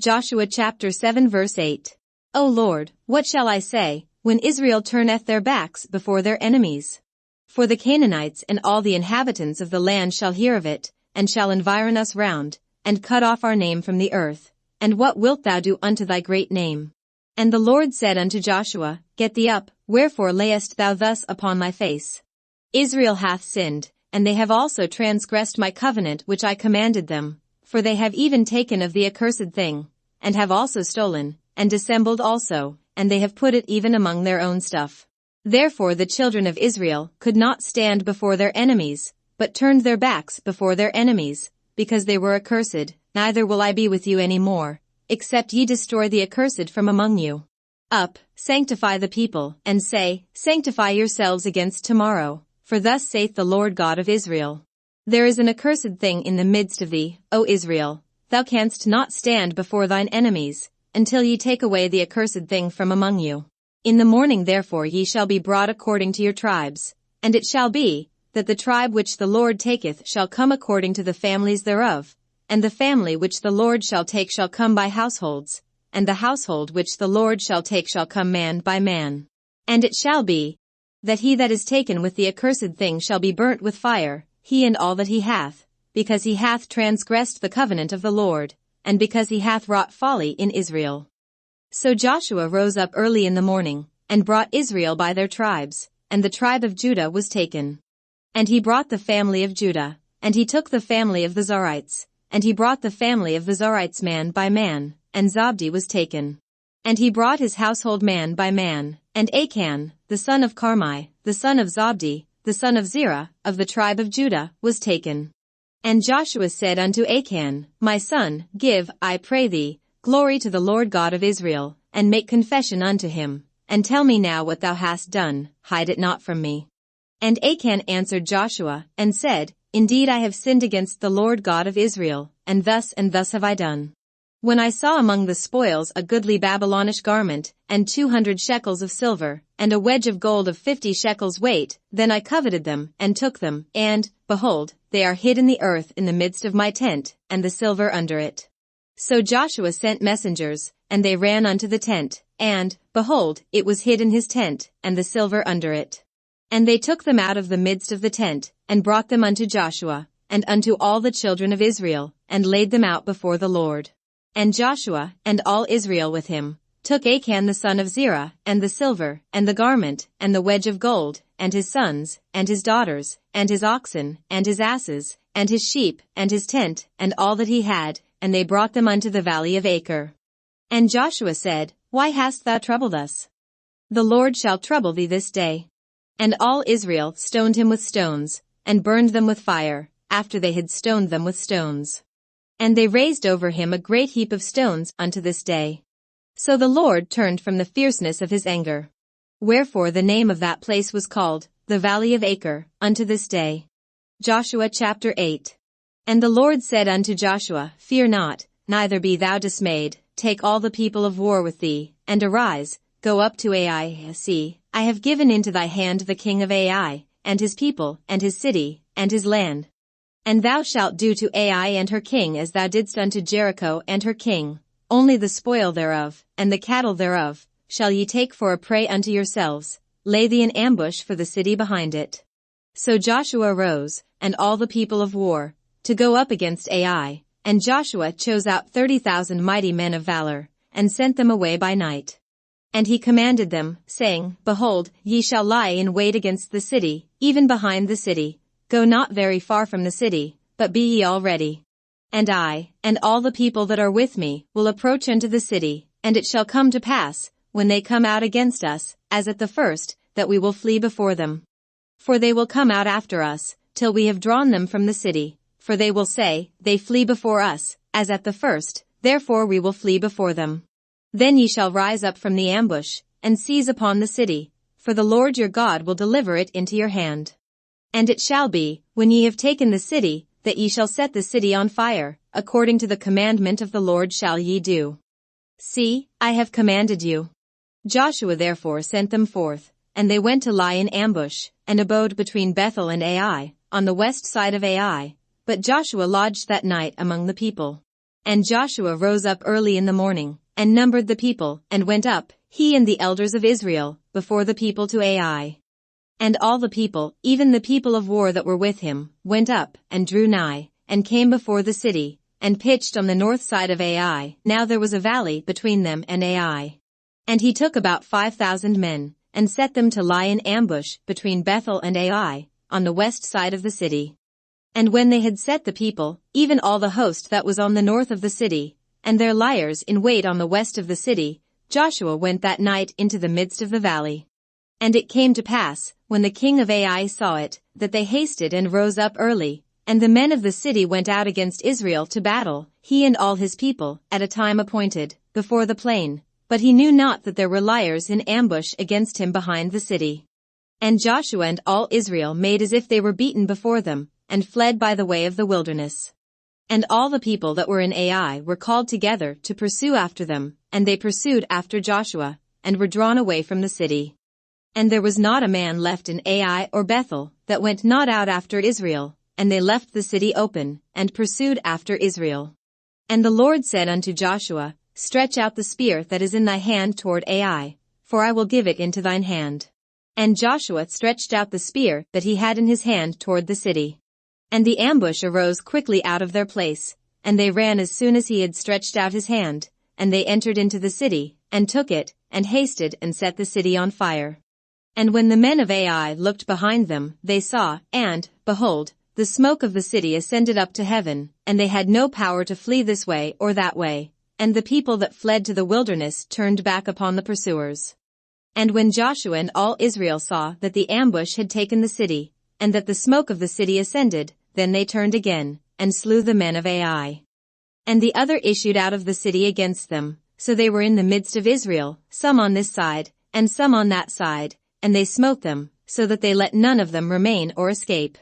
Joshua chapter 7 verse 8. O Lord, what shall I say, when Israel turneth their backs before their enemies? For the Canaanites and all the inhabitants of the land shall hear of it, and shall environ us round, and cut off our name from the earth. And what wilt thou do unto thy great name? And the Lord said unto Joshua, Get thee up, wherefore layest thou thus upon thy face? Israel hath sinned, and they have also transgressed my covenant which I commanded them, for they have even taken of the accursed thing, and have also stolen, and dissembled also, and they have put it even among their own stuff. Therefore the children of Israel could not stand before their enemies, but turned their backs before their enemies, because they were accursed. Neither will I be with you any more, except ye destroy the accursed from among you. Up, sanctify the people, and say, Sanctify yourselves against tomorrow, for thus saith the Lord God of Israel. There is an accursed thing in the midst of thee, O Israel, thou canst not stand before thine enemies, until ye take away the accursed thing from among you. In the morning therefore ye shall be brought according to your tribes, and it shall be, that the tribe which the Lord taketh shall come according to the families thereof, and the family which the Lord shall take shall come by households, and the household which the Lord shall take shall come man by man. And it shall be, that he that is taken with the accursed thing shall be burnt with fire, he and all that he hath, because he hath transgressed the covenant of the Lord, and because he hath wrought folly in Israel. So Joshua rose up early in the morning, and brought Israel by their tribes, and the tribe of Judah was taken. And he brought the family of Judah, and he took the family of the Zorites, and he brought the family of the Zorites man by man, and Zabdi was taken. And he brought his household man by man, and Achan, the son of Carmi, the son of Zabdi, the son of Zerah, of the tribe of Judah, was taken. And Joshua said unto Achan, My son, give, I pray thee, glory to the Lord God of Israel, and make confession unto him, and tell me now what thou hast done, hide it not from me. And Achan answered Joshua, and said, Indeed I have sinned against the Lord God of Israel, and thus have I done. When I saw among the spoils a goodly Babylonish garment, and 200 shekels of silver, and a wedge of gold of 50 shekels weight, then I coveted them, and took them, and, behold, they are hid in the earth in the midst of my tent, and the silver under it. So Joshua sent messengers, and they ran unto the tent, and, behold, it was hid in his tent, and the silver under it. And they took them out of the midst of the tent, and brought them unto Joshua, and unto all the children of Israel, and laid them out before the Lord. And Joshua, and all Israel with him, took Achan the son of Zerah, and the silver, and the garment, and the wedge of gold, and his sons, and his daughters, and his oxen, and his asses, and his sheep, and his tent, and all that he had, and they brought them unto the valley of Achor. And Joshua said, Why hast thou troubled us? The Lord shall trouble thee this day. And all Israel stoned him with stones, and burned them with fire, after they had stoned them with stones. And they raised over him a great heap of stones unto this day. So the Lord turned from the fierceness of his anger. Wherefore the name of that place was called, the Valley of Achor, unto this day. Joshua chapter 8. And the Lord said unto Joshua, Fear not, neither be thou dismayed, take all the people of war with thee, and arise, go up to Ai. See, I have given into thy hand the king of Ai, and his people, and his city, and his land. And thou shalt do to Ai and her king as thou didst unto Jericho and her king, only the spoil thereof, and the cattle thereof, shall ye take for a prey unto yourselves, lay thee in ambush for the city behind it. So Joshua rose, and all the people of war, to go up against Ai, and Joshua chose out 30,000 mighty men of valor, and sent them away by night. And he commanded them, saying, Behold, ye shall lie in wait against the city, even behind the city. Go not very far from the city, but be ye all ready. And I, and all the people that are with me, will approach unto the city, and it shall come to pass, when they come out against us, as at the first, that we will flee before them. For they will come out after us, till we have drawn them from the city, for they will say, They flee before us, as at the first, therefore we will flee before them. Then ye shall rise up from the ambush, and seize upon the city, for the Lord your God will deliver it into your hand. And it shall be, when ye have taken the city, that ye shall set the city on fire, according to the commandment of the Lord shall ye do. See, I have commanded you. Joshua therefore sent them forth, and they went to lie in ambush, and abode between Bethel and Ai, on the west side of Ai. But Joshua lodged that night among the people. And Joshua rose up early in the morning, and numbered the people, and went up, he and the elders of Israel, before the people to Ai. And all the people, even the people of war that were with him, went up, and drew nigh, and came before the city, and pitched on the north side of Ai. Now there was a valley between them and Ai. And he took about 5,000 men, and set them to lie in ambush between Bethel and Ai, on the west side of the city. And when they had set the people, even all the host that was on the north of the city, and their liers in wait on the west of the city, Joshua went that night into the midst of the valley. And it came to pass, when the king of Ai saw it, that they hasted and rose up early, and the men of the city went out against Israel to battle, he and all his people, at a time appointed, before the plain. But he knew not that there were liers in ambush against him behind the city. And Joshua and all Israel made as if they were beaten before them, and fled by the way of the wilderness. And all the people that were in Ai were called together to pursue after them, and they pursued after Joshua, and were drawn away from the city. And there was not a man left in Ai or Bethel, that went not out after Israel, and they left the city open, and pursued after Israel. And the Lord said unto Joshua, Stretch out the spear that is in thy hand toward Ai, for I will give it into thine hand. And Joshua stretched out the spear that he had in his hand toward the city. And the ambush arose quickly out of their place, and they ran as soon as he had stretched out his hand, and they entered into the city, and took it, and hasted and set the city on fire. And when the men of Ai looked behind them, they saw, and, behold, the smoke of the city ascended up to heaven, and they had no power to flee this way or that way, and the people that fled to the wilderness turned back upon the pursuers. And when Joshua and all Israel saw that the ambush had taken the city, and that the smoke of the city ascended, then they turned again, and slew the men of Ai. And the other issued out of the city against them, so they were in the midst of Israel, some on this side, and some on that side, and they smote them, so that they let none of them remain or escape.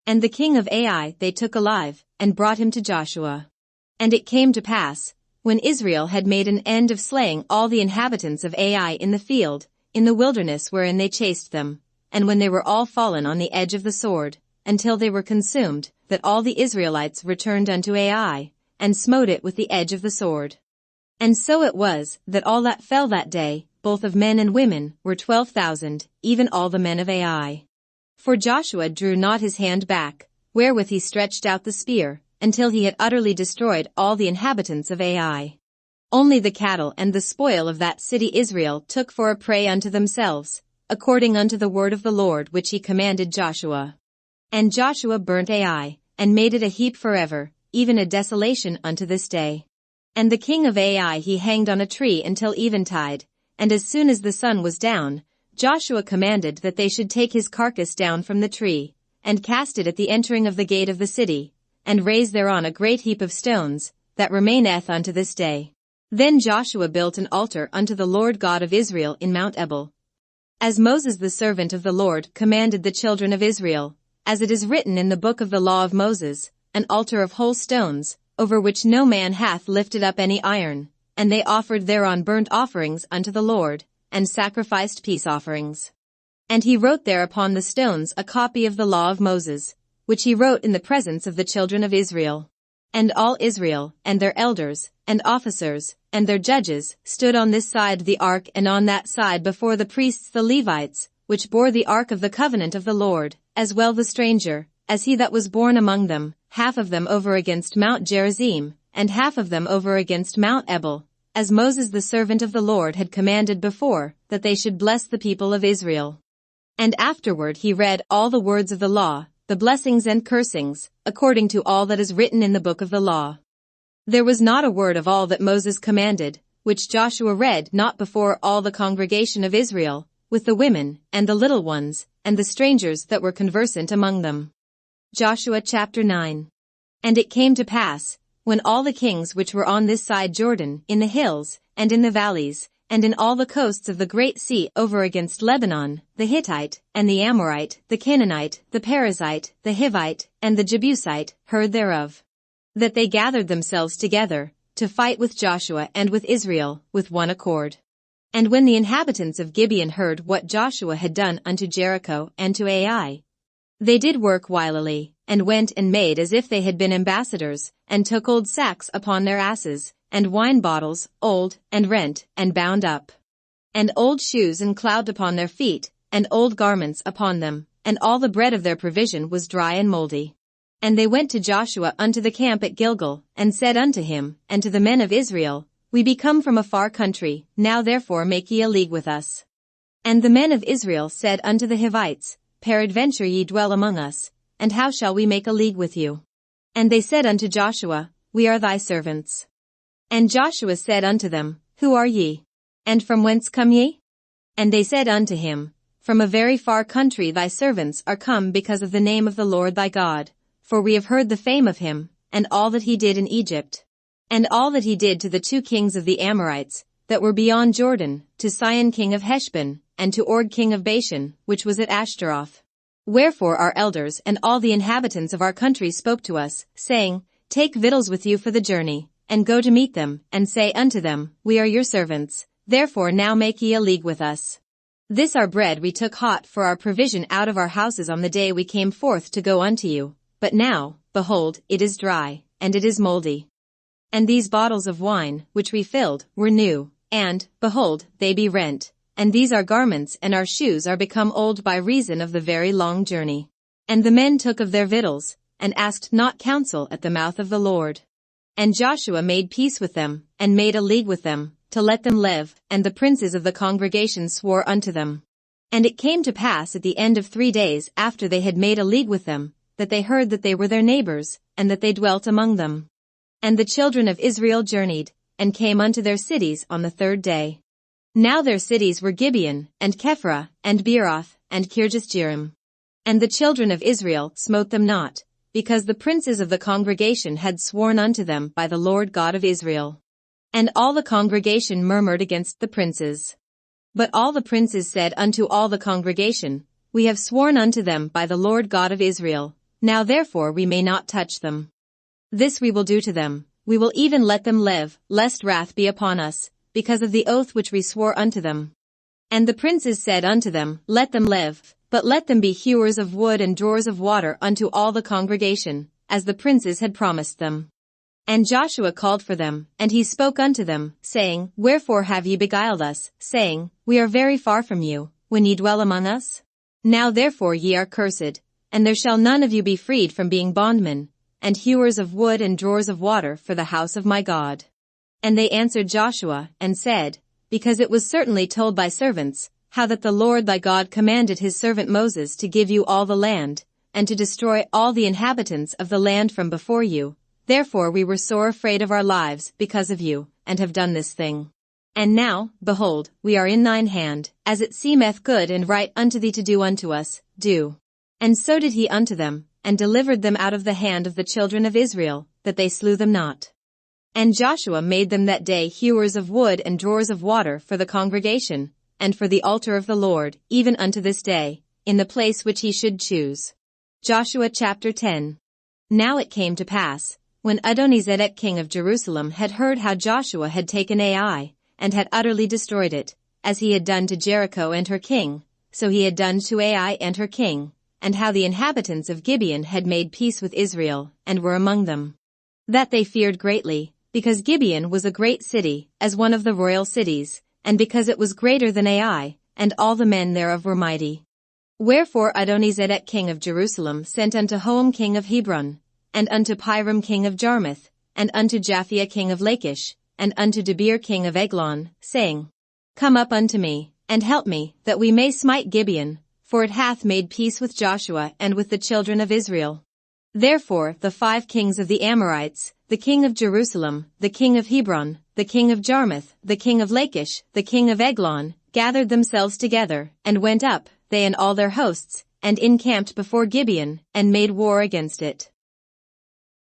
And the king of Ai they took alive, and brought him to Joshua. And it came to pass, when Israel had made an end of slaying all the inhabitants of Ai in the field, in the wilderness wherein they chased them, and when they were all fallen on the edge of the sword, until they were consumed, that all the Israelites returned unto Ai, and smote it with the edge of the sword. And so it was, that all that fell that day, both of men and women, were 12,000, even all the men of Ai. For Joshua drew not his hand back, wherewith he stretched out the spear, until he had utterly destroyed all the inhabitants of Ai. Only the cattle and the spoil of that city Israel took for a prey unto themselves, according unto the word of the Lord which he commanded Joshua. And Joshua burnt Ai, and made it a heap forever, even a desolation unto this day. And the king of Ai he hanged on a tree until eventide, and as soon as the sun was down, Joshua commanded that they should take his carcass down from the tree, and cast it at the entering of the gate of the city, and raise thereon a great heap of stones, that remaineth unto this day. Then Joshua built an altar unto the Lord God of Israel in Mount Ebal, as Moses the servant of the Lord commanded the children of Israel, as it is written in the book of the law of Moses, an altar of whole stones, over which no man hath lifted up any iron, and they offered thereon burnt offerings unto the Lord, and sacrificed peace offerings. And he wrote there upon the stones a copy of the law of Moses, which he wrote in the presence of the children of Israel. And all Israel, and their elders, and officers, and their judges, stood on this side the ark and on that side before the priests the Levites, which bore the ark of the covenant of the Lord, as well the stranger, as he that was born among them, half of them over against Mount Gerizim, and half of them over against Mount Ebal, as Moses the servant of the Lord had commanded before, that they should bless the people of Israel. And afterward he read all the words of the law, the blessings and cursings, according to all that is written in the book of the law. There was not a word of all that Moses commanded, which Joshua read not before all the congregation of Israel, with the women, and the little ones, and the strangers that were conversant among them. Joshua chapter 9. And it came to pass, when all the kings which were on this side Jordan, in the hills, and in the valleys, and in all the coasts of the great sea over against Lebanon, the Hittite, and the Amorite, the Canaanite, the Perizzite, the Hivite, and the Jebusite, heard thereof, that they gathered themselves together, to fight with Joshua and with Israel, with one accord. And when the inhabitants of Gibeon heard what Joshua had done unto Jericho and to Ai, They did work wilily, and went and made as if they had been ambassadors, and took old sacks upon their asses, and wine bottles, old, and rent, and bound up. And old shoes and clout upon their feet, and old garments upon them, and all the bread of their provision was dry and moldy. And they went to Joshua unto the camp at Gilgal, and said unto him, and to the men of Israel, We be come from a far country, now therefore make ye a league with us. And the men of Israel said unto the Hivites, Peradventure ye dwell among us, and how shall we make a league with you? And they said unto Joshua, We are thy servants. And Joshua said unto them, Who are ye? And from whence come ye? And they said unto him, From a very far country thy servants are come because of the name of the Lord thy God, for we have heard the fame of him, and all that he did in Egypt, and all that he did to the 2 kings of the Amorites, that were beyond Jordan, to Sihon king of Heshbon, and to Og king of Bashan, which was at Ashtaroth. Wherefore our elders and all the inhabitants of our country spoke to us, saying, Take victuals with you for the journey, and go to meet them, and say unto them, We are your servants, therefore now make ye a league with us. This our bread we took hot for our provision out of our houses on the day we came forth to go unto you, but now, behold, it is dry, and it is moldy. And these bottles of wine, which we filled, were new, and, behold, they be rent. And these our garments and our shoes are become old by reason of the very long journey. And the men took of their victuals, and asked not counsel at the mouth of the Lord. And Joshua made peace with them, and made a league with them, to let them live, and the princes of the congregation swore unto them. And it came to pass at the end of 3 days after they had made a league with them, that they heard that they were their neighbors, and that they dwelt among them. And the children of Israel journeyed, and came unto their cities on the 3rd day. Now their cities were Gibeon, and Kephra, and Beeroth, and Kirjathjearim. And the children of Israel smote them not, because the princes of the congregation had sworn unto them by the Lord God of Israel. And all the congregation murmured against the princes. But all the princes said unto all the congregation, We have sworn unto them by the Lord God of Israel, now therefore we may not touch them. This we will do to them, we will even let them live, lest wrath be upon us, because of the oath which we swore unto them. And the princes said unto them, Let them live, but let them be hewers of wood and drawers of water unto all the congregation, as the princes had promised them. And Joshua called for them, and he spoke unto them, saying, Wherefore have ye beguiled us, saying, We are very far from you, when ye dwell among us? Now therefore ye are cursed, and there shall none of you be freed from being bondmen, and hewers of wood and drawers of water for the house of my God. And they answered Joshua, and said, Because it was certainly told by servants, how that the Lord thy God commanded his servant Moses to give you all the land, and to destroy all the inhabitants of the land from before you. Therefore we were sore afraid of our lives because of you, and have done this thing. And now, behold, we are in thine hand, as it seemeth good and right unto thee to do unto us, do. And so did he unto them, and delivered them out of the hand of the children of Israel, that they slew them not. And Joshua made them that day hewers of wood and drawers of water for the congregation, and for the altar of the Lord, even unto this day, in the place which he should choose. Joshua chapter 10. Now it came to pass, when Adonizedek king of Jerusalem had heard how Joshua had taken Ai, and had utterly destroyed it, as he had done to Jericho and her king, so he had done to Ai and her king, and how the inhabitants of Gibeon had made peace with Israel, and were among them. That they feared greatly, because Gibeon was a great city, as one of the royal cities, and because it was greater than Ai, and all the men thereof were mighty. Wherefore Adonizedek king of Jerusalem sent unto Hoam king of Hebron, and unto Piram king of Jarmuth, and unto Japhia king of Lachish, and unto Debir king of Eglon, saying, Come up unto me, and help me, that we may smite Gibeon, for it hath made peace with Joshua and with the children of Israel. Therefore the 5 kings of the Amorites, the king of Jerusalem, the king of Hebron, the king of Jarmuth, the king of Lachish, the king of Eglon, gathered themselves together, and went up, they and all their hosts, and encamped before Gibeon, and made war against it.